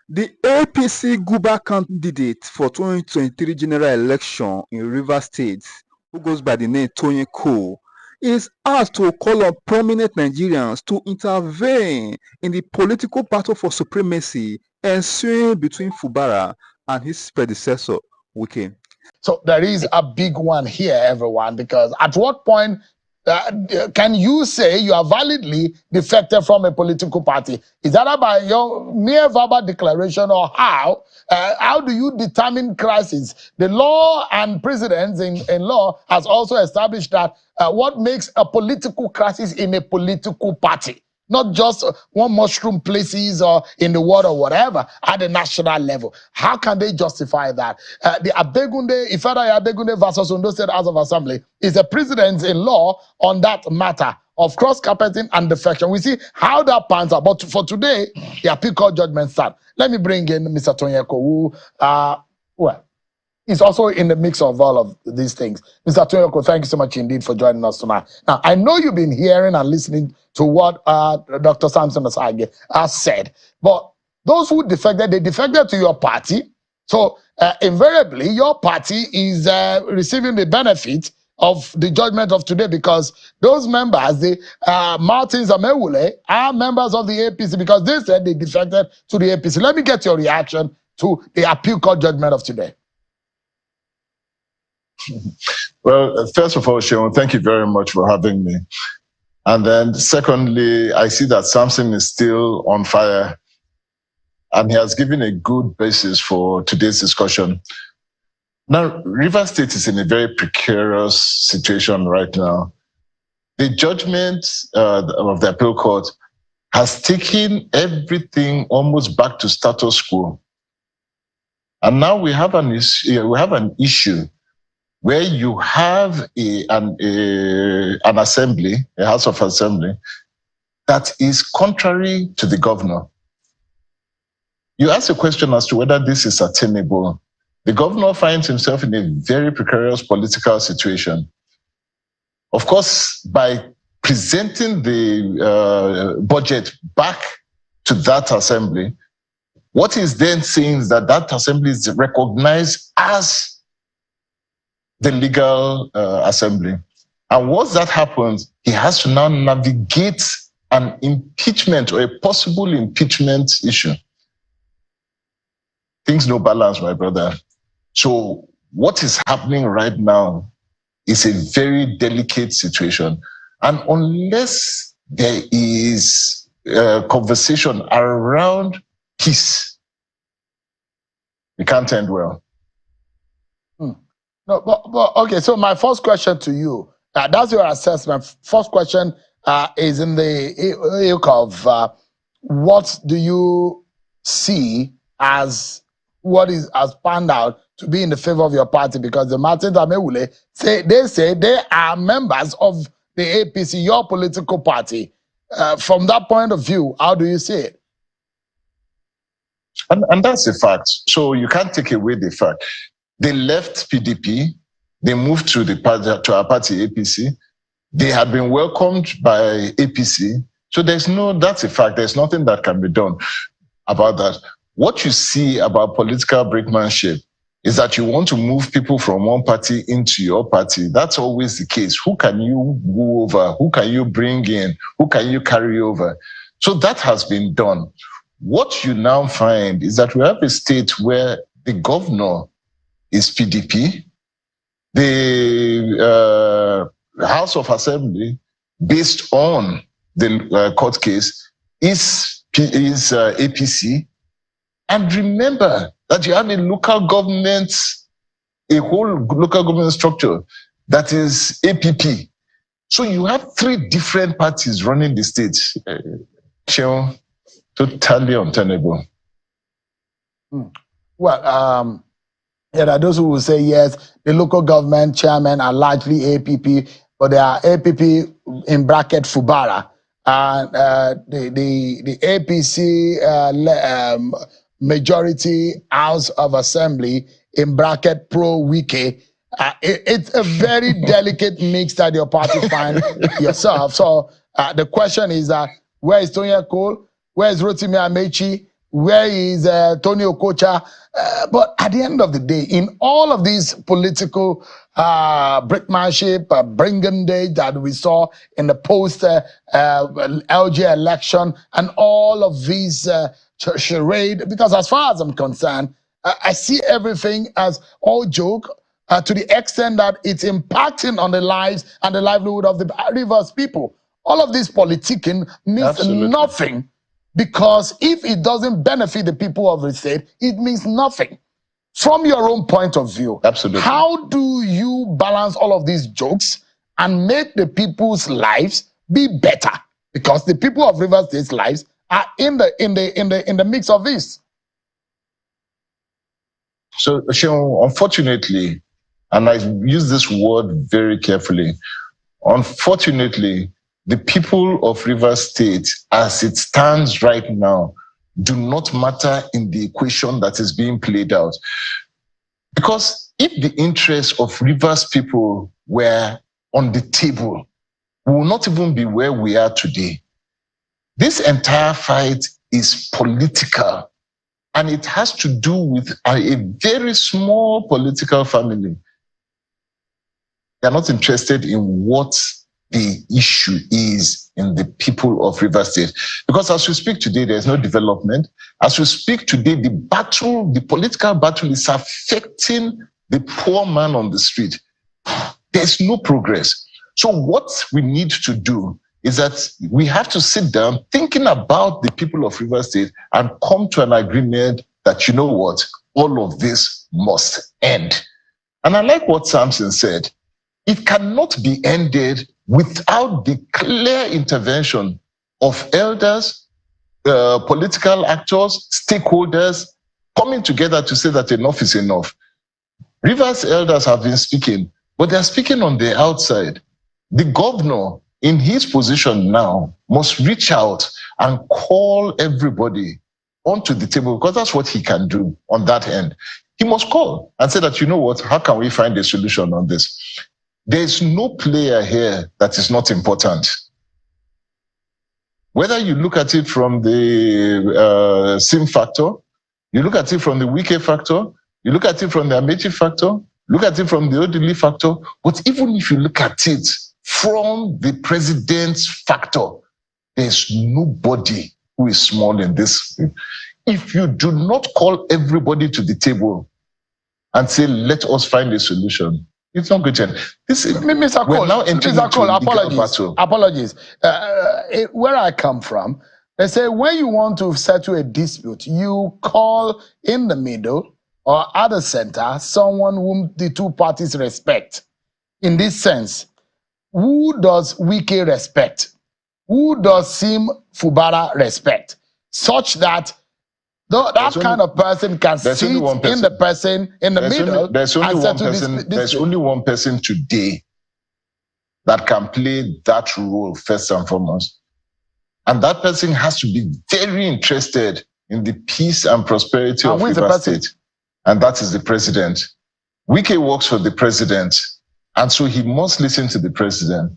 The APC Guba candidate for 2023 general election in Rivers State, who goes by the name Tony Cole, is asked to call on prominent Nigerians to intervene in the political battle for supremacy ensuing between Fubara and his predecessor, Wike. So there is a big one here, everyone, because at what point can you say you are validly defected from a political party? Is that by your mere verbal declaration, or how? How do you determine crisis? The law and precedents in law has also established that what makes a political crisis in a political party, not just one mushroom places or in the world or whatever, at the national level. How can they justify that? The Abegunde, Ifeanyi Abegunde versus Ondo State House of Assembly is a precedent-in-law on that matter of cross-carpeting and defection. We see how that pans out. But for today, the appeal court judgment stand. Let me bring in Mr. Tonyeko, who, is also in the mix of all of these things. Mr. Tonyeko, thank you so much indeed for joining us tonight. Now, I know you've been hearing and listening to what Dr. Samson Asage has said, but those who defected, they defected to your party. So invariably, your party is receiving the benefit of the judgment of today, because those members, the Martins Amewule, are members of the APC because they said they defected to the APC. Let me get your reaction to the appeal court judgment of today. Well, first of all, Sean, thank you very much for having me. And then secondly, I see that Samson is still on fire, and he has given a good basis for today's discussion. Now, Rivers State is in a very precarious situation right now. The judgment of the appeal court has taken everything almost back to status quo. And now we have an issue where you have an assembly, a House of Assembly, that is contrary to the governor. You ask a question as to whether this is attainable. The governor finds himself in a very precarious political situation. Of course, by presenting the budget back to that assembly, what he's then saying is that that assembly is recognized as the legal assembly. And once that happens, he has to now navigate an impeachment or a possible impeachment issue. Things no balance, my brother. So what is happening right now is a very delicate situation. And unless there is a conversation around peace, it can't end well. No, but okay, so my first question to you, that's your assessment. First question is in the ilk of what do you see as what is has panned out to be in the favor of your party? Because the Martins Amewule say they are members of the APC, your political party. From that point of view, how do you see it? And that's a fact. So you can't take away the fact. They left PDP, they moved to to our party, APC. They had been welcomed by APC. So that's a fact. There's nothing that can be done about that. What you see about political brinkmanship is that you want to move people from one party into your party. That's always the case. Who can you go over? Who can you bring in? Who can you carry over? So that has been done. What you now find is that we have a state where the governor is PDP. The House of Assembly, based on the court case, is APC. And remember that you have a local government, a whole local government structure that is APP. So you have three different parties running the state. Totally untenable. Well, there are those who will say, yes, the local government chairmen are largely APP, but they are APP in bracket Fubara. And the APC majority House of Assembly in bracket pro Wike. It's a very delicate mix that your party find yourself. So the question is, where is Tonya Cole? Where is Rotimi Amechi? Where is Tony Okocha? But at the end of the day, in all of these political brickmanship, brigandage that we saw in the post LG election and all of these charade, because as far as I'm concerned, I see everything as all joke to the extent that it's impacting on the lives and the livelihood of the Rivers people. All of this politicking means Absolutely. nothing, because if it doesn't benefit the people of the state, it means nothing. From your own point of view, Absolutely. how do you balance all of these jokes and make the people's lives be better? Because the people of Rivers State's lives are in the mix of this. So, Sheon, unfortunately, and I use this word very carefully, unfortunately, the people of Rivers State, as it stands right now, do not matter in the equation that is being played out. Because if the interests of Rivers people were on the table, we will not even be where we are today. This entire fight is political, and it has to do with a very small political family. They're not interested in what the issue is in the people of Rivers State. Because as we speak today, there's no development. As we speak today, the political battle is affecting the poor man on the street. There's no progress. So what we need to do is that we have to sit down thinking about the people of Rivers State and come to an agreement that, you know what, all of this must end. And I like what Samson said. It cannot be ended without the clear intervention of elders, political actors, stakeholders coming together to say that enough is enough. Rivers elders have been speaking, but they're speaking on the outside. The governor, in his position now, must reach out and call everybody onto the table, because that's what he can do on that end. He must call and say that, you know what, how can we find a solution on this? There's no player here that is not important. Whether you look at it from the SIM factor, you look at it from the Wike factor, you look at it from the Amechi factor, look at it from the Odili factor, but even if you look at it from the president's factor, there's nobody who is small in this. If you do not call everybody to the table and say, let us find a solution, it's not good. This is, Mr. Cole, now Mr. Cole, apologies. Where I come from, they say when you want to settle a dispute, you call in the middle or at the center someone whom the two parties respect. In this sense, who does Wike respect? Who does Sim Fubara respect? Such that that kind of person can sit in the person in the middle. There's only one person today that can play that role first and foremost. And that person has to be very interested in the peace and prosperity of Rivers State. And that is the president. Wike works for the president, and so he must listen to the president.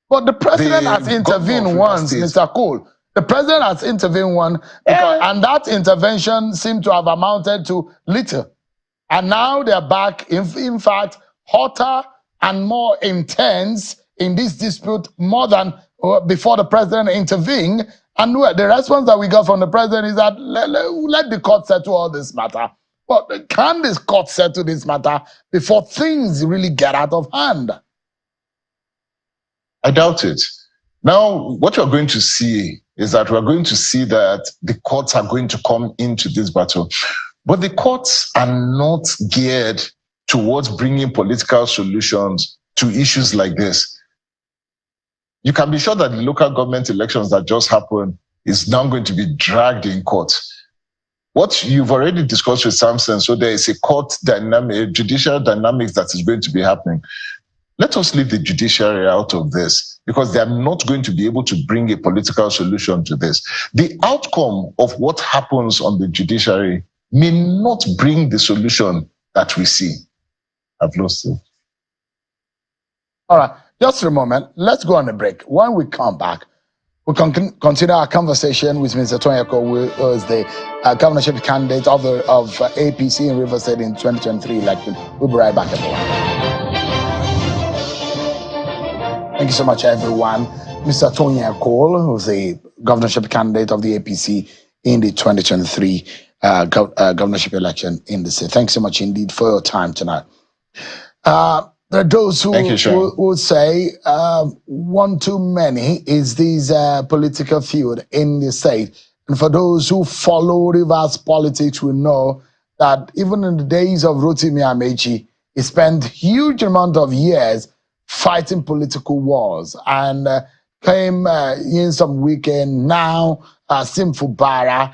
But the president has intervened once, Mr. Cole. The president has intervened once, and that intervention seemed to have amounted to little. And now they're back, in fact, hotter and more intense in this dispute more than before the president intervened. And the response that we got from the president is that let the court settle all this matter. But can this court settle this matter before things really get out of hand? I doubt it. Now, what you're going to see is that we're going to see that the courts are going to come into this battle. But the courts are not geared towards bringing political solutions to issues like this. You can be sure that the local government elections that just happened is now going to be dragged in court. What you've already discussed with Samson, so there is a court dynamic, a judicial dynamics that is going to be happening. Let us leave the judiciary out of this, because they are not going to be able to bring a political solution to this. The outcome of what happens on the judiciary may not bring the solution that we see. I've lost it. All right, just for a moment, let's go on a break. When we come back, We continue our conversation with Mr. Tonyako, who is the governorship candidate of APC in Rivers State in 2023 election. We'll be right back, everyone. Thank you so much, everyone. Mr. Tonyako, who's the governorship candidate of the APC in the 2023 governorship election in the state. Thanks so much indeed for your time tonight. There are those who would say one too many is this political feud in the state. And for those who follow Rivers politics will know that even in the days of Rotimi Amechi, he spent huge amount of years fighting political wars and came in some weekend now, Sim Fubara.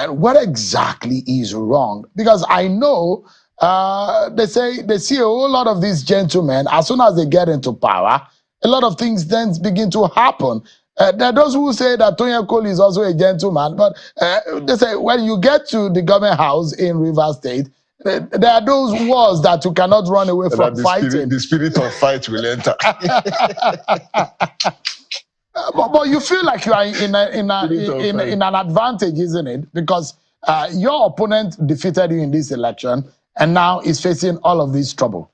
What exactly is wrong? Because I know they see a whole lot of these gentlemen, as soon as they get into power, a lot of things then begin to happen. There are those who say that Tonyako is also a gentleman, but they say when you get to the government house in Rivers State, there are those wars that you cannot run away from fighting. The spirit of fight will enter. But you feel like you are in an advantage, isn't it? Because your opponent defeated you in this election and now is facing all of this trouble.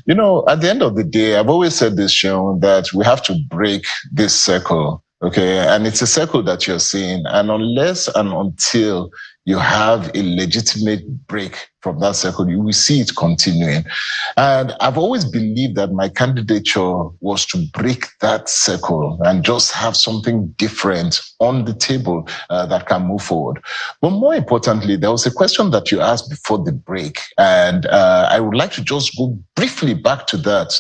You know, at the end of the day, I've always said this, Sean, that we have to break this circle, okay? And it's a circle that you're seeing. And unless and until you have a legitimate break from that circle, you will see it continuing. And I've always believed that my candidature was to break that circle and just have something different on the table that can move forward. But more importantly, there was a question that you asked before the break, and I would like to just go briefly back to that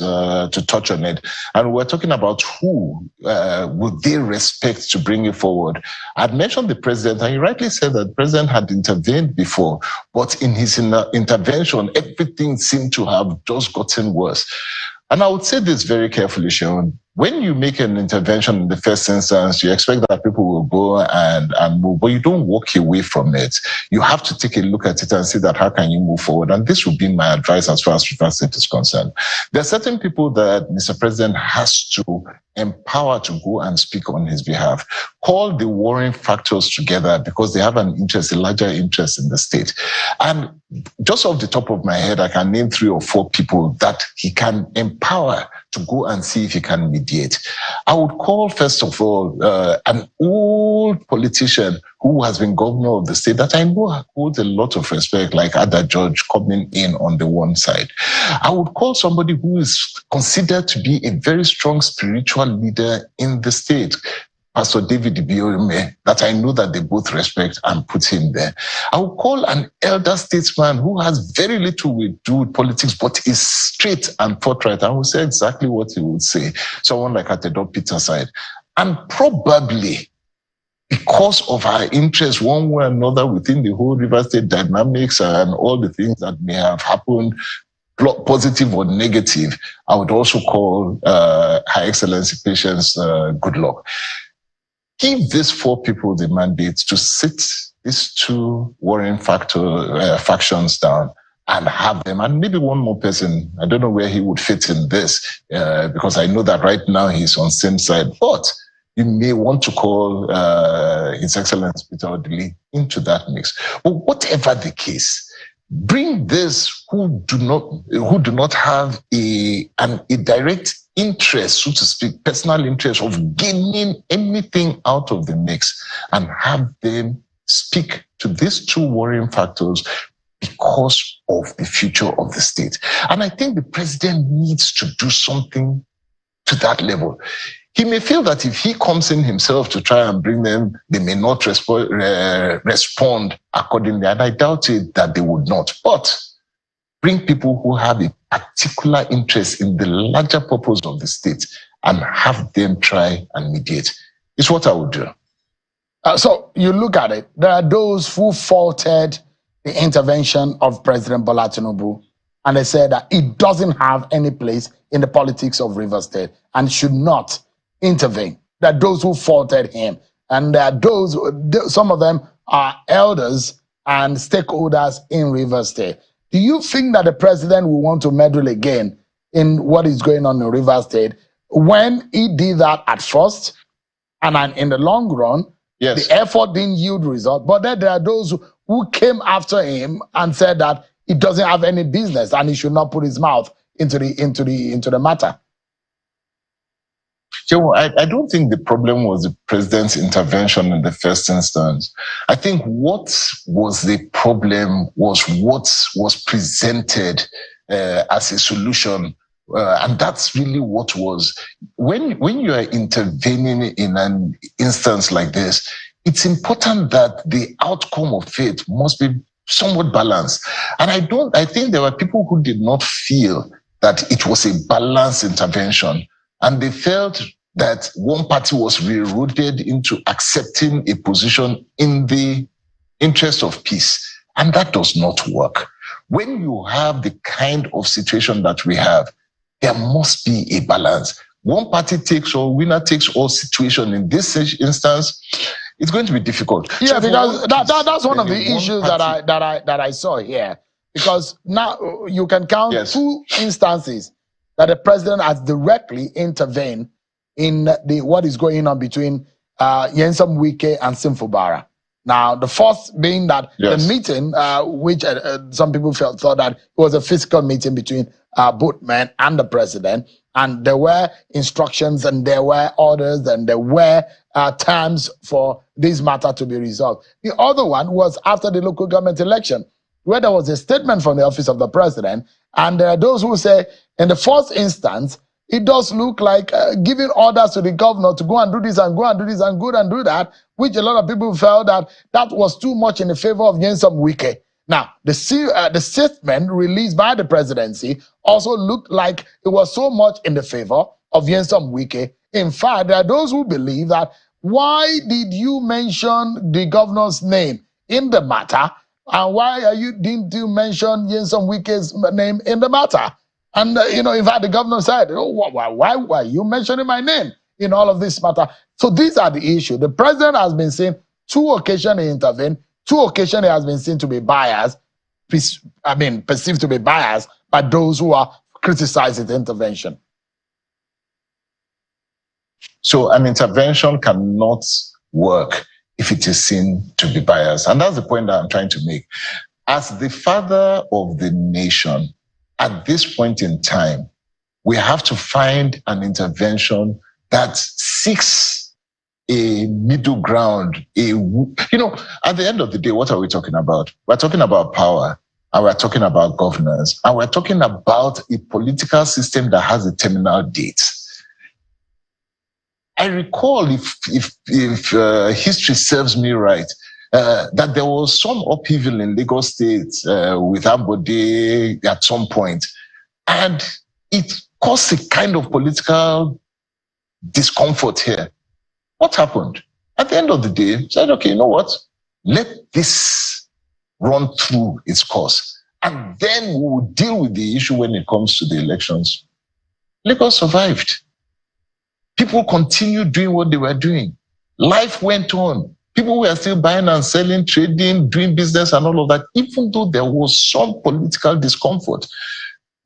to touch on it. And we're talking about who would they respect to bring it forward. I'd mentioned the president, and you rightly said that the president had intervened before, but in his intervention, everything seemed to have just gotten worse. And I would say this very carefully, Sharon. When you make an intervention in the first instance, you expect that people will go and move, but you don't walk away from it. You have to take a look at it and see that how can you move forward? And this would be my advice as far as Rivers State is concerned. There are certain people that Mr. President has to empower to go and speak on his behalf. Call the warring factors together because they have an interest, a larger interest in the state. And just off the top of my head, I can name 3 or 4 people that he can empower to go and see if he can mediate. I would call, first of all, an old politician who has been governor of the state that I know holds a lot of respect, like Ada George coming in on the one side. I would call somebody who is considered to be a very strong spiritual leader in the state, Pastor David Ibiyeomie, that I know that they both respect, and put him there. I will call an elder statesman who has very little to do with politics, but is straight and forthright, and will say exactly what he would say. Someone like Peterside. And probably, because of our interest one way or another within the whole Rivers State dynamics and all the things that may have happened, positive or negative, I would also call Her Excellency Patience Goodluck. Give these 4 people the mandate to sit these 2 warring factions down and have them, and maybe one more person. I don't know where he would fit in this because I know that right now he's on same side, but you may want to call His Excellency Peter Odili into that mix. But whatever the case, bring this who do not have a direct interest, so to speak, personal interest of gaining anything out of the mix, and have them speak to these 2 warring factors because of the future of the state. And I think the president needs to do something to that level. He may feel that if he comes in himself to try and bring them, they may not respond accordingly. And I doubt it that they would not. But bring people who have a particular interest in the larger purpose of the state and have them try and mediate. It's what I would do. So you look at it, there are those who faulted the intervention of President Bola Tinubu, and they said that it doesn't have any place in the politics of Rivers State and should not intervene. There are those who faulted him, and there are those, some of them are elders and stakeholders in Rivers State. Do you think that the president will want to meddle again in what is going on in Rivers State when he did that at first, and in the long run, Yes. the effort didn't yield result. But then there are those who came after him and said that he doesn't have any business and he should not put his mouth into the matter. So I don't think the problem was the president's intervention in the first instance. I think what was the problem was what was presented as a solution. And that's really what was. When you are intervening in an instance like this, it's important that the outcome of it must be somewhat balanced. And I think there were people who did not feel that it was a balanced intervention. And they felt that one party was rerouted into accepting a position in the interest of peace. And that does not work. When you have the kind of situation that we have, there must be a balance. One party takes all, winner takes all situation in this instance, it's going to be difficult. Yeah, So because that's one of the issues that I saw here. Because now you can count two instances that the president has directly intervened in what is going on between Nyesom Wike and Fubara. Now, the first being that the meeting, which some people thought that it was a physical meeting between both men and the president, and there were instructions and there were orders and there were terms for this matter to be resolved. The other one was after the local government election, where there was a statement from the office of the president, and there are those who say, in the first instance, it does look like giving orders to the governor to go and do this and go and do this and go and do that, which a lot of people felt that was too much in the favor of Nyesom Wike. Now, the statement released by the presidency also looked like it was so much in the favor of Nyesom Wike. In fact, there are those who believe that, why did you mention the governor's name in the matter, and why didn't you mention Nyesom Wike's name in the matter? And, in fact, the governor said, why are you mentioning my name in all of this matter? So these are the issues. The president has been seen, 2 occasions he intervened, 2 occasions he has been seen to be biased, perceived to be biased by those who are criticizing the intervention. So an intervention cannot work if it is seen to be biased. And that's the point that I'm trying to make. As the father of the nation, at this point in time, we have to find an intervention that seeks a middle ground. At the end of the day, what are we talking about? We're talking about power, and we're talking about governance, and we're talking about a political system that has a terminal date. I recall, if history serves me right, that there was some upheaval in Lagos State with Ambode at some point, and it caused a kind of political discomfort here. What happened? At the end of the day, said, okay, you know what? Let this run through its course, and then we will deal with the issue when it comes to the elections. Lagos survived. People continued doing what they were doing. Life went on. People were still buying and selling, trading, doing business and all of that, even though there was some political discomfort.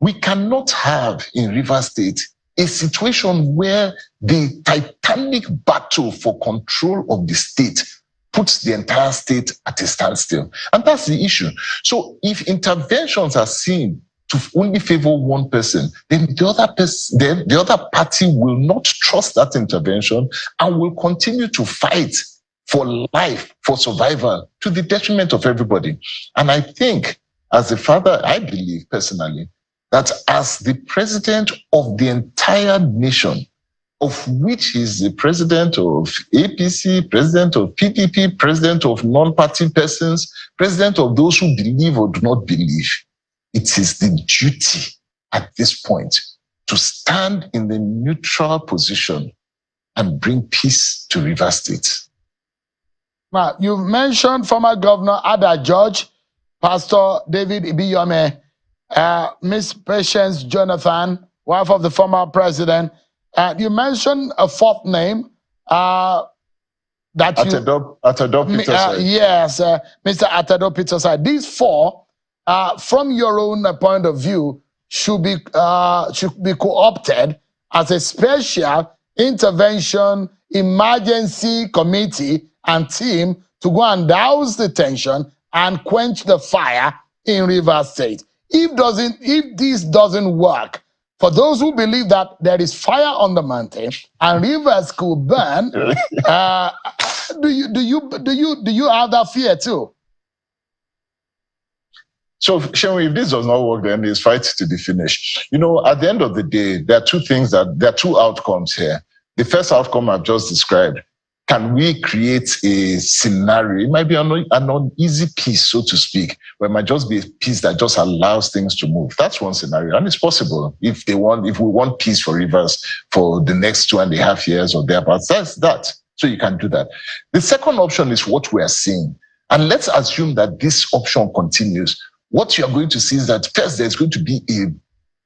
We cannot have in Rivers State a situation where the titanic battle for control of the state puts the entire state at a standstill. And that's the issue. So if interventions are seen to only favor one person, then the other party will not trust that intervention and will continue to fight for life, for survival, to the detriment of everybody. And I think, as a father, I believe personally, that as the president of the entire nation, of which is the president of APC, president of PDP, president of non-party persons, president of those who believe or do not believe, it is the duty at this point to stand in the neutral position and bring peace to Rivers State. Now, you've mentioned former Governor Ada George, Pastor David Ibiyeomie, Miss Patience Jonathan, wife of the former president. You mentioned a 4th name that Atado Peterside. Yes, Mr. Atado Peterside. These 4, from your own point of view, should be co-opted as a special intervention emergency committee and team to go and douse the tension and quench the fire in Rivers State. If this doesn't work, for those who believe that there is fire on the mountain and rivers could burn, do you have that fear too? So, Shehu, if this does not work, then it's fight to the finish. You know, at the end of the day, there are two outcomes here. The first outcome I've just described. Can we create a scenario? It might be an uneasy peace, so to speak, where it might just be a peace that just allows things to move. That's one scenario, and it's possible if we want peace for rivers for the next 2.5 years or thereabouts. That's that. So you can do that. The second option is what we are seeing, and let's assume that this option continues. What you are going to see is that first there's going to be a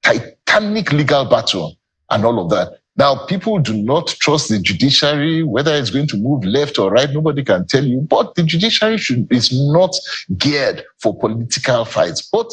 titanic legal battle and all of that. Now, people do not trust the judiciary, whether it's going to move left or right, nobody can tell you. But the judiciary is not geared for political fights. But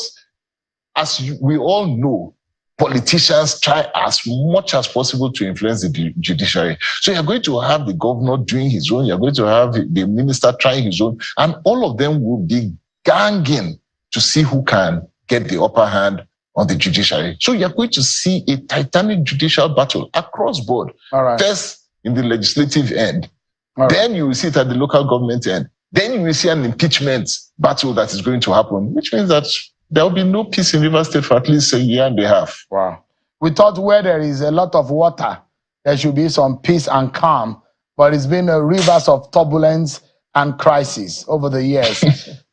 as we all know, politicians try as much as possible to influence the judiciary. So you're going to have the governor doing his own, you're going to have the minister trying his own, and all of them will be ganging to see who can get the upper hand on the judiciary. So you're going to see a titanic judicial battle across board. All right. First in the legislative end, All then right. you will see it at the local government end. Then you will see an impeachment battle that is going to happen, which means that there will be no peace in Rivers State for at least 1.5 years. Wow. We thought where there is a lot of water, there should be some peace and calm, but it's been a rivers of turbulence and crisis over the years.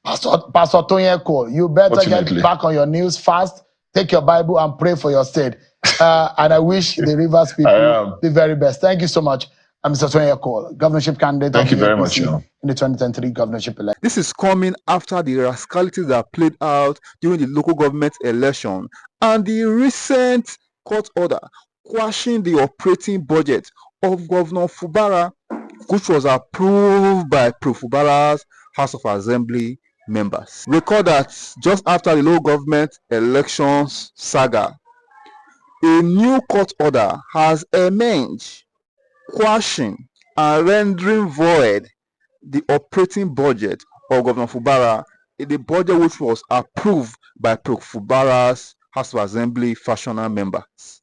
Pastor Tonyeko, you better get back on your knees fast. Take your Bible and pray for your state. And I wish the Rivers people the very best. Thank you so much, Mr. Tonyeko, governorship candidate. Thank you very much. In the 2023 governorship election. This is coming after the rascalities that played out during the local government election and the recent court order quashing the operating budget of Governor Fubara, which was approved by Fubara's House of Assembly members. Recall that just after the local government elections saga, a new court order has emerged, quashing and rendering void the operating budget of Governor Fubara, the budget which was approved by Fubara's House of Assembly factional members.